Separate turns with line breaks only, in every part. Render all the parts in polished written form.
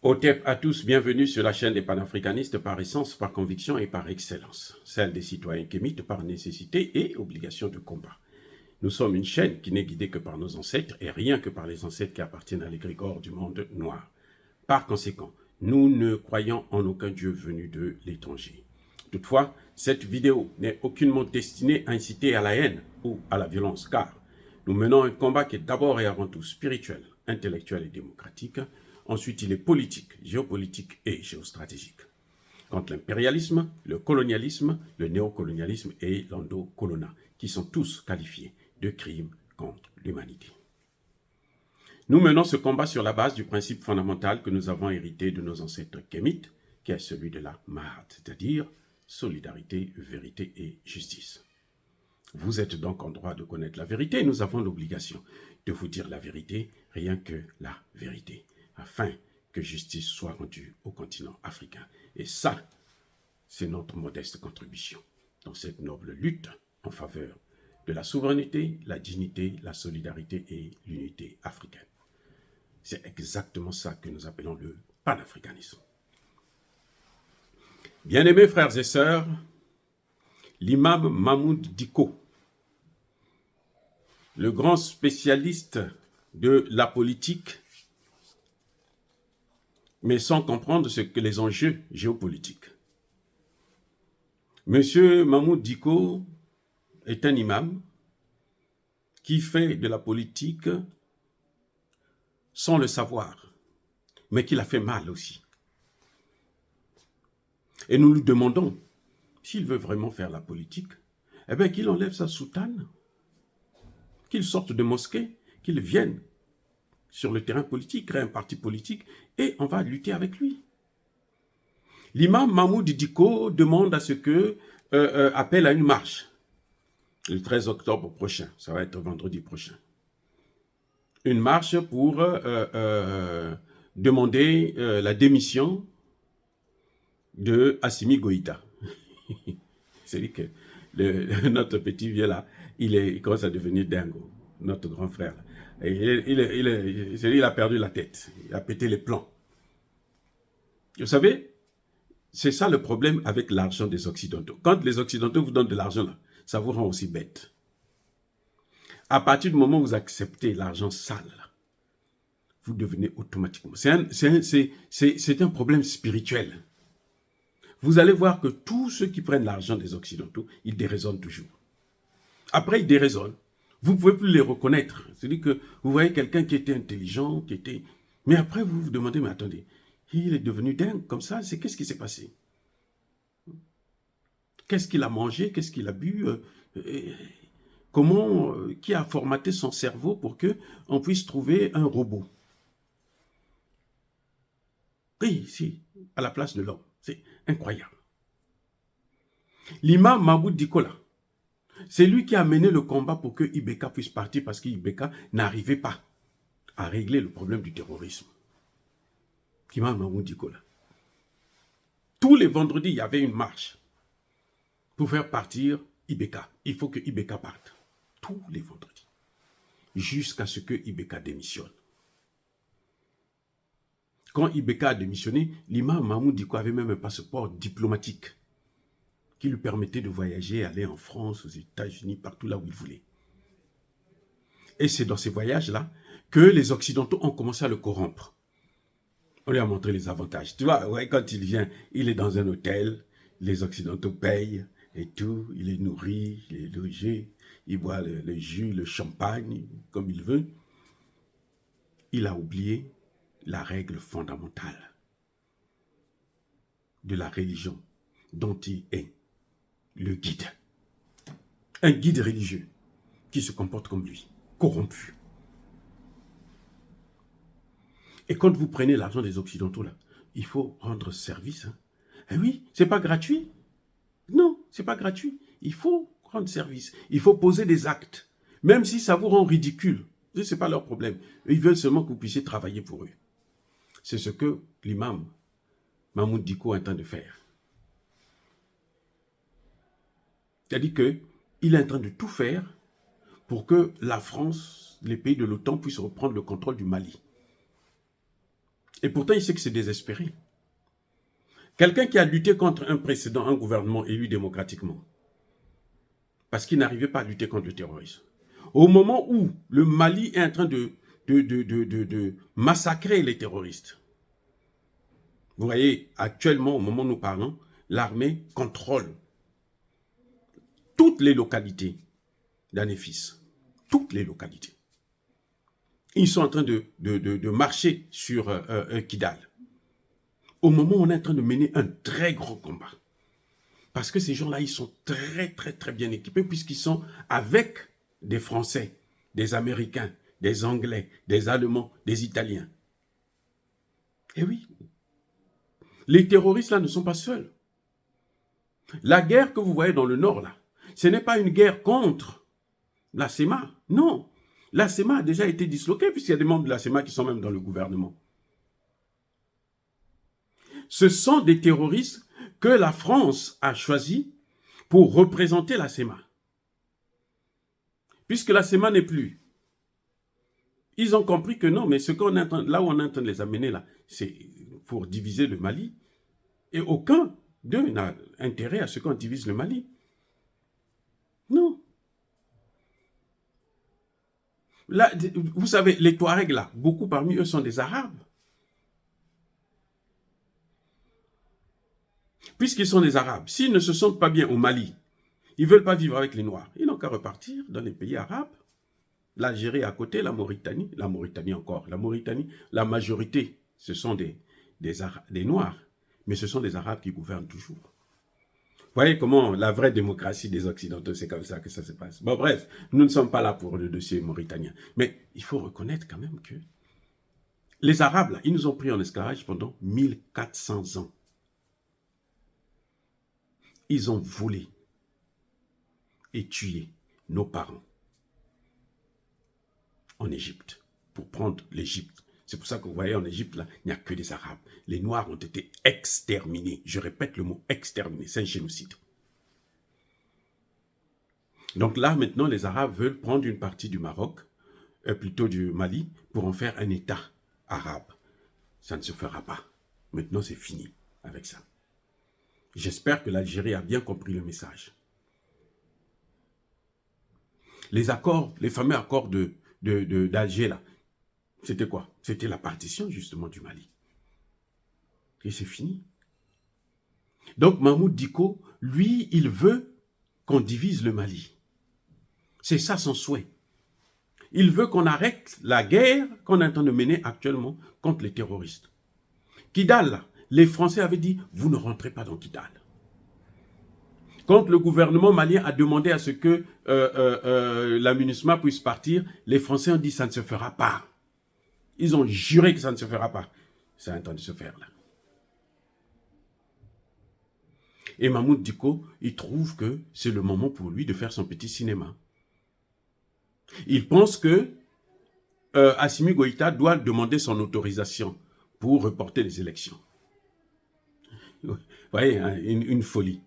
Otep à tous, bienvenue sur la chaîne des panafricanistes par essence, par conviction et par excellence, celle des citoyens kémites par nécessité et obligation de combat. Nous sommes une chaîne qui n'est guidée que par nos ancêtres et rien que par les ancêtres qui appartiennent à l'égrégore du monde noir. Par conséquent, nous ne croyons en aucun dieu venu de l'étranger. Toutefois, cette vidéo n'est aucunement destinée à inciter à la haine ou à la violence, car nous menons un combat qui est d'abord et avant tout spirituel, intellectuel et démocratique. Ensuite, il est politique, géopolitique et géostratégique. Contre l'impérialisme, le colonialisme, le néocolonialisme et l'endocolonat, qui sont tous qualifiés de crimes contre l'humanité. Nous menons ce combat sur la base du principe fondamental que nous avons hérité de nos ancêtres kémites, qui est celui de la Mahat, c'est-à-dire solidarité, vérité et justice. Vous êtes donc en droit de connaître la vérité et nous avons l'obligation de vous dire la vérité, rien que la vérité, afin que justice soit rendue au continent africain. Et ça, c'est notre modeste contribution dans cette noble lutte en faveur de la souveraineté, la dignité, la solidarité et l'unité africaine. C'est exactement ça que nous appelons le panafricanisme. Bien-aimés frères et sœurs, l'imam Mahmoud Dicko, le grand spécialiste de la politique, mais sans comprendre ce que les enjeux géopolitiques. Monsieur Mahmoud Dicko est un imam qui fait de la politique sans le savoir, mais qui l'a fait mal aussi. Et nous lui demandons, s'il veut vraiment faire la politique, eh bien qu'il enlève sa soutane, qu'il sorte de mosquée, qu'il vienne sur le terrain politique, crée un parti politique, et on va lutter avec lui. L'imam Mahmoud Dicko demande à ce que appelle à une marche le 13 octobre prochain, ça va être vendredi prochain. Une marche pour demander la démission de Assimi Goïta. C'est-à-dire que notre petit vieux là, il commence à devenir dingo, notre grand frère. Et il a perdu la tête, il a pété les plombs. Vous savez, c'est ça le problème avec l'argent des Occidentaux. Quand les Occidentaux vous donnent de l'argent là, ça vous rend aussi bête. À partir du moment où vous acceptez l'argent sale, là, vous devenez automatiquement... C'est un problème spirituel. Vous allez voir que tous ceux qui prennent l'argent des Occidentaux, ils déraisonnent toujours. Après, ils déraisonnent. Vous ne pouvez plus les reconnaître. C'est-à-dire que vous voyez quelqu'un qui était intelligent, qui était... Mais après, vous vous demandez, mais attendez, il est devenu dingue comme ça, qu'est-ce qui s'est passé? Qu'est-ce qu'il a mangé? Qu'est-ce qu'il a bu? Comment, qui a formaté son cerveau pour qu'on puisse trouver un robot? Oui, si, à la place de l'homme. C'est incroyable. L'imam Mahmoud Dicko, c'est lui qui a mené le combat pour que Ibeka puisse partir parce qu'Ibeka n'arrivait pas à régler le problème du terrorisme. L'imam Mahmoud Dicko, tous les vendredis, il y avait une marche pour faire partir Ibeka. Il faut que Ibeka parte. Tous les vendredis. Jusqu'à ce que Ibeka démissionne. Quand Ibeka a démissionné, l'imam Mahmoud Dicko avait même un passeport diplomatique qui lui permettait de voyager, aller en France, aux États-Unis, partout là où il voulait. Et c'est dans ces voyages-là que les Occidentaux ont commencé à le corrompre. On lui a montré les avantages. Tu vois, ouais, quand il vient, il est dans un hôtel, les Occidentaux payent et tout, il est nourri, il est logé, il boit le jus, le champagne, comme il veut. Il a oublié la règle fondamentale de la religion dont il est le guide. Un guide religieux qui se comporte comme lui, corrompu. Et quand vous prenez l'argent des Occidentaux, là, il faut rendre service. Hein. Eh oui, c'est pas gratuit. Non, c'est pas gratuit. Il faut rendre service. Il faut poser des actes. Même si ça vous rend ridicule. Ce n'est pas leur problème. Ils veulent seulement que vous puissiez travailler pour eux. C'est ce que l'imam Mahmoud Dicko est en train de faire. C'est-à-dire qu'il est en train de tout faire pour que la France, les pays de l'OTAN puissent reprendre le contrôle du Mali. Et pourtant, il sait que c'est désespéré. Quelqu'un qui a lutté contre un gouvernement élu démocratiquement, parce qu'il n'arrivait pas à lutter contre le terrorisme. Au moment où le Mali est en train de massacrer les terroristes, vous voyez, actuellement, au moment où nous parlons, l'armée contrôle toutes les localités d'Anéfis. Toutes les localités. Ils sont en train de marcher sur Kidal. Au moment où on est en train de mener un très grand combat. Parce que ces gens-là, ils sont très, très, très bien équipés puisqu'ils sont avec des Français, des Américains, des Anglais, des Allemands, des Italiens. Eh oui. Les terroristes, là, ne sont pas seuls. La guerre que vous voyez dans le Nord, là, ce n'est pas une guerre contre la CEMA. Non. La CEMA a déjà été disloquée puisqu'il y a des membres de la CEMA qui sont même dans le gouvernement. Ce sont des terroristes que la France a choisis pour représenter la CEMA. Puisque la CEMA n'est plus. Ils ont compris que non, mais là où on est en train de les amener, là, c'est pour diviser le Mali. Et aucun d'eux n'a intérêt à ce qu'on divise le Mali. Non. Là, vous savez, les Touaregs, là, beaucoup parmi eux sont des Arabes. Puisqu'ils sont des Arabes, s'ils ne se sentent pas bien au Mali, ils ne veulent pas vivre avec les Noirs, ils n'ont qu'à repartir dans les pays arabes. L'Algérie à côté, la Mauritanie encore. La Mauritanie, la majorité, ce sont des Noirs, mais ce sont des Arabes qui gouvernent toujours. Vous voyez comment la vraie démocratie des Occidentaux, c'est comme ça que ça se passe. Bon, bref, nous ne sommes pas là pour le dossier mauritanien. Mais il faut reconnaître quand même que les Arabes, là, ils nous ont pris en esclavage pendant 1400 ans. Ils ont volé et tué nos parents en Égypte, pour prendre l'Égypte. C'est pour ça que vous voyez en Égypte, là, il n'y a que des Arabes. Les Noirs ont été exterminés. Je répète le mot exterminé, c'est un génocide. Donc là, maintenant, les Arabes veulent prendre une partie du Maroc, plutôt du Mali, pour en faire un État arabe. Ça ne se fera pas. Maintenant, c'est fini avec ça. J'espère que l'Algérie a bien compris le message. Les accords, les fameux accords d'Alger, là, c'était quoi? C'était la partition, justement, du Mali. Et c'est fini. Donc, Mahmoud Dicko, lui, il veut qu'on divise le Mali. C'est ça son souhait. Il veut qu'on arrête la guerre qu'on est en train de mener actuellement contre les terroristes. Kidal, là, les Français avaient dit, vous ne rentrez pas dans Kidal. Quand le gouvernement malien a demandé à ce que la MINUSMA puisse partir, les Français ont dit, ça ne se fera pas. Ils ont juré que ça ne se fera pas. Ça est en train de se faire là. Et Mahmoud Dicko, il trouve que c'est le moment pour lui de faire son petit cinéma. Il pense que Assimi Goïta doit demander son autorisation pour reporter les élections. Vous voyez, hein, une folie.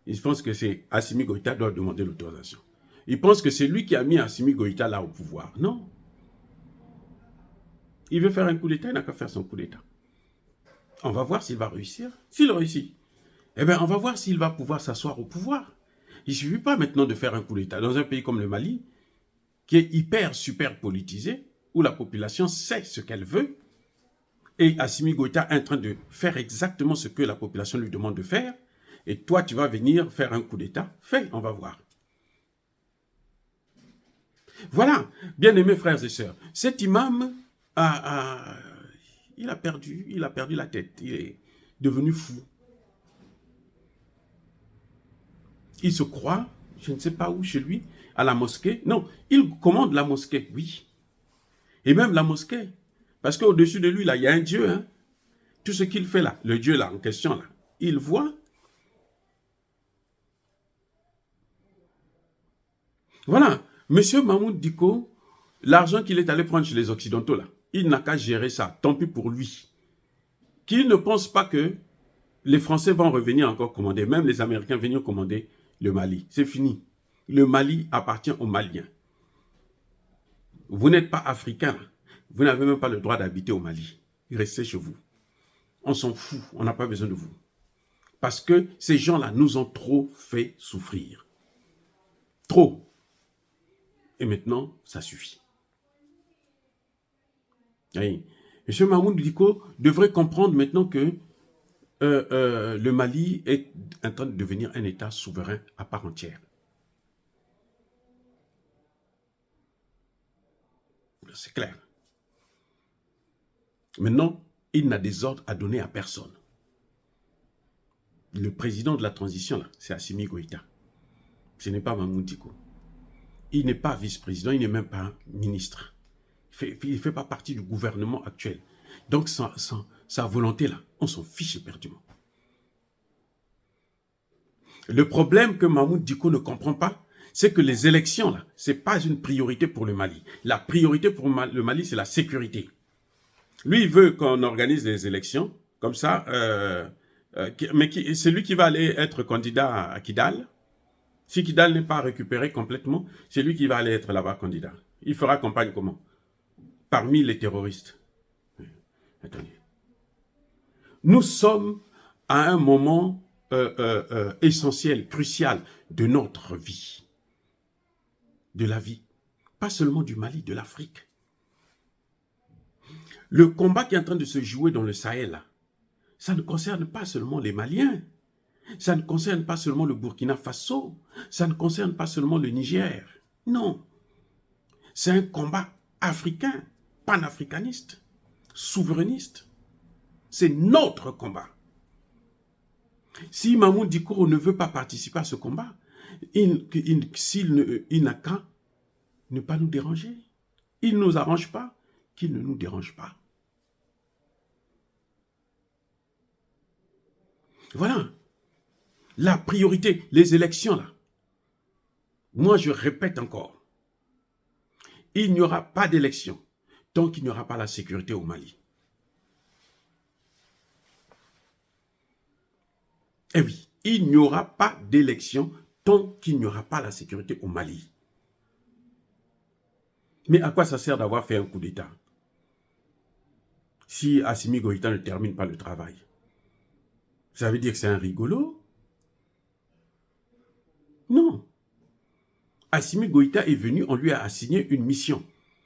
Il pense que c'est Assimi Goïta doit demander l'autorisation. Il pense que c'est lui qui a mis Assimi Goïta là au pouvoir. Non. Il veut faire un coup d'État, il n'a qu'à faire son coup d'État. On va voir s'il va réussir. S'il réussit, eh bien, on va voir s'il va pouvoir s'asseoir au pouvoir. Il ne suffit pas maintenant de faire un coup d'État dans un pays comme le Mali, qui est hyper, super politisé, où la population sait ce qu'elle veut, et Assimi Goïta est en train de faire exactement ce que la population lui demande de faire, et toi, tu vas venir faire un coup d'État. Fais, on va voir. Voilà, bien-aimés frères et sœurs, cet imam il a perdu la tête, il est devenu fou. Il se croit, je ne sais pas où, chez lui, à la mosquée. Non, il commande la mosquée, oui. Et même la mosquée. Parce qu'au-dessus de lui, là, il y a un Dieu. Hein. Tout ce qu'il fait là, le Dieu là, en question là, il voit. Voilà. Monsieur Mahmoud Dicko, l'argent qu'il est allé prendre chez les Occidentaux là, il n'a qu'à gérer ça. Tant pis pour lui. Qu'il ne pense pas que les Français vont revenir encore commander, même les Américains venir commander le Mali. C'est fini. Le Mali appartient aux Maliens. Vous n'êtes pas africain. Vous n'avez même pas le droit d'habiter au Mali. restez chez vous. On s'en fout, on n'a pas besoin de vous. Parce que ces gens-là nous ont trop fait souffrir. Trop. Et maintenant, ça suffit. Oui. M. Mahmoud Dicko devrait comprendre maintenant que le Mali est en train de devenir un État souverain à part entière. C'est clair. Maintenant, il n'a des ordres à donner à personne. Le président de la transition, là, c'est Assimi Goïta. Ce n'est pas Mahmoud Dicko. Il n'est pas vice-président, il n'est même pas ministre. Il ne fait pas partie du gouvernement actuel. Donc, sa volonté, là, on s'en fiche éperdument. Le problème que Mahmoud Dicko ne comprend pas, c'est que les élections, là, ce n'est pas une priorité pour le Mali. La priorité pour le Mali, c'est la sécurité. Lui, il veut qu'on organise des élections, comme ça, mais c'est lui qui va aller être candidat à Kidal. Si Kidal n'est pas récupéré complètement, c'est lui qui va aller être là-bas candidat. Il fera campagne comment? Parmi les terroristes. Attendez. Nous sommes à un moment essentiel, crucial de notre vie. De la vie. Pas seulement du Mali, de l'Afrique. Le combat qui est en train de se jouer dans le Sahel, là, ça ne concerne pas seulement les Maliens. Ça ne concerne pas seulement le Burkina Faso. Ça ne concerne pas seulement le Niger. Non. C'est un combat africain, panafricaniste, souverainiste. C'est notre combat. Si Mahmoud Dicko ne veut pas participer à ce combat, il n'a qu'à ne pas nous déranger. Il ne nous arrange pas, qu'il ne nous dérange pas. Voilà. La priorité, les élections là. Moi, je répète encore. Il n'y aura pas d'élection tant qu'il n'y aura pas la sécurité au Mali. Eh oui, il n'y aura pas d'élection tant qu'il n'y aura pas la sécurité au Mali. Mais à quoi ça sert d'avoir fait un coup d'État si Assimi Goïta ne termine pas le travail? Ça veut dire que c'est un rigolo? Non. Assimi Goïta est venu, on lui a assigné une mission.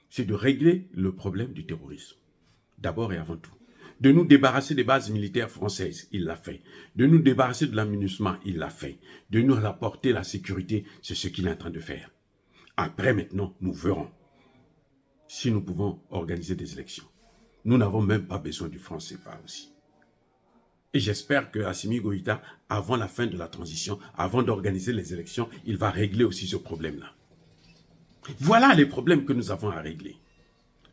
C'est de régler le problème du terrorisme. D'abord et avant tout. De nous débarrasser des bases militaires françaises, il l'a fait. De nous débarrasser de l'aménagement, il l'a fait. De nous apporter la sécurité, c'est ce qu'il est en train de faire. Après, maintenant, nous verrons si nous pouvons organiser des élections. Nous n'avons même pas besoin du franc CFA aussi. Et j'espère que Assimi Goïta, avant la fin de la transition, avant d'organiser les élections, il va régler aussi ce problème-là. Voilà les problèmes que nous avons à régler,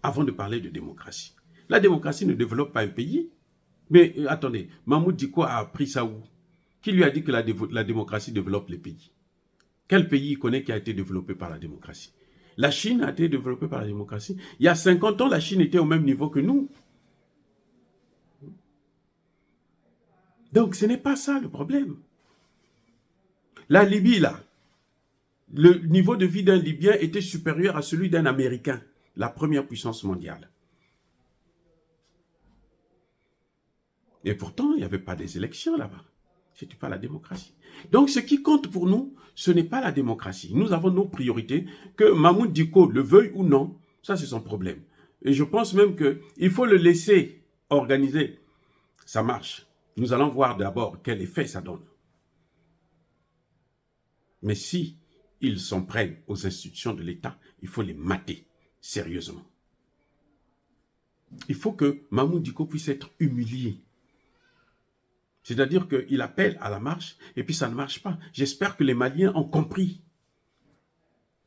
avant de parler de démocratie. La démocratie ne développe pas un pays. Mais attendez, Mahmoud Dicko a appris ça où? Qui lui a dit que la démocratie développe les pays? Quel pays connaît qui a été développé par la démocratie? La Chine a été développée par la démocratie. Il y a 50 ans, la Chine était au même niveau que nous. Donc, ce n'est pas ça le problème. La Libye, là, le niveau de vie d'un Libyen était supérieur à celui d'un Américain, la première puissance mondiale. Et pourtant, il n'y avait pas des élections là-bas. Ce n'était pas la démocratie. Donc, ce qui compte pour nous, ce n'est pas la démocratie. Nous avons nos priorités, que Mahmoud Dicko le veuille ou non, ça c'est son problème. Et je pense même qu'il faut le laisser organiser. Ça marche. Nous allons voir d'abord quel effet ça donne. Mais si ils s'en prennent aux institutions de l'État, il faut les mater sérieusement. Il faut que Mahmoud Dicko puisse être humilié. C'est-à-dire qu'il appelle à la marche et puis ça ne marche pas. J'espère que les Maliens ont compris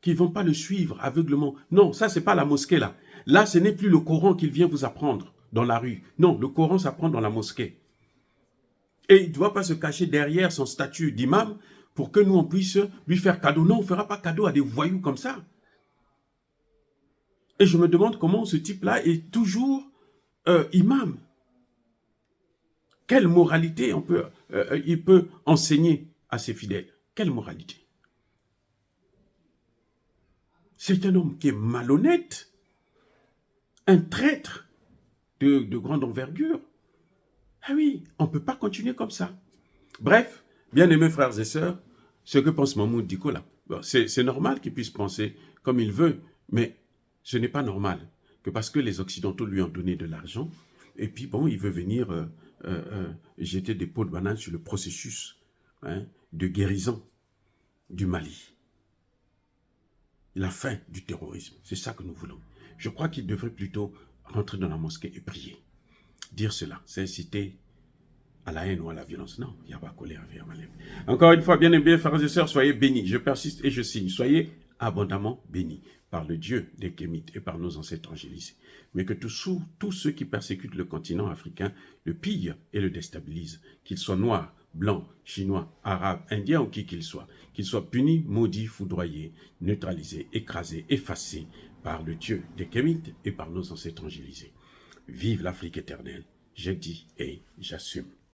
qu'ils ne vont pas le suivre aveuglement. Non, ça, ce n'est pas la mosquée là. Là, ce n'est plus le Coran qu'il vient vous apprendre dans la rue. Non, le Coran s'apprend dans la mosquée. Et il ne doit pas se cacher derrière son statut d'imam pour que nous, on puisse lui faire cadeau. Non, on ne fera pas cadeau à des voyous comme ça. Et je me demande comment ce type-là est toujours imam. Quelle moralité il peut enseigner à ses fidèles? Quelle moralité? C'est un homme qui est malhonnête, un traître. de grande envergure. Ah oui, on ne peut pas continuer comme ça. Bref, bien-aimés frères et sœurs, ce que pense Mahmoud Dicko là, bon, c'est normal qu'il puisse penser comme il veut, mais ce n'est pas normal que parce que les Occidentaux lui ont donné de l'argent, et puis bon, il veut venir jeter des pots de banane sur le processus de guérison du Mali. La fin du terrorisme, c'est ça que nous voulons. Je crois qu'il devrait plutôt rentrer dans la mosquée et prier. Dire cela, c'est inciter à la haine ou à la violence. Non, il n'y a pas colère. Encore une fois, bien aimés frères et sœurs, soyez bénis. Je persiste et je signe. Soyez abondamment bénis par le Dieu des Kémites et par nos ancêtres angélisés. Mais que tous ceux qui persécutent le continent africain le pillent et le déstabilisent, qu'ils soient noirs, blancs, chinois, arabes, indiens ou qui qu'ils soient punis, maudits, foudroyés, neutralisés, écrasés, effacés par le Dieu des Kémites et par nos ancêtres angélisés. Vive l'Afrique éternelle, j'ai dit et j'assume.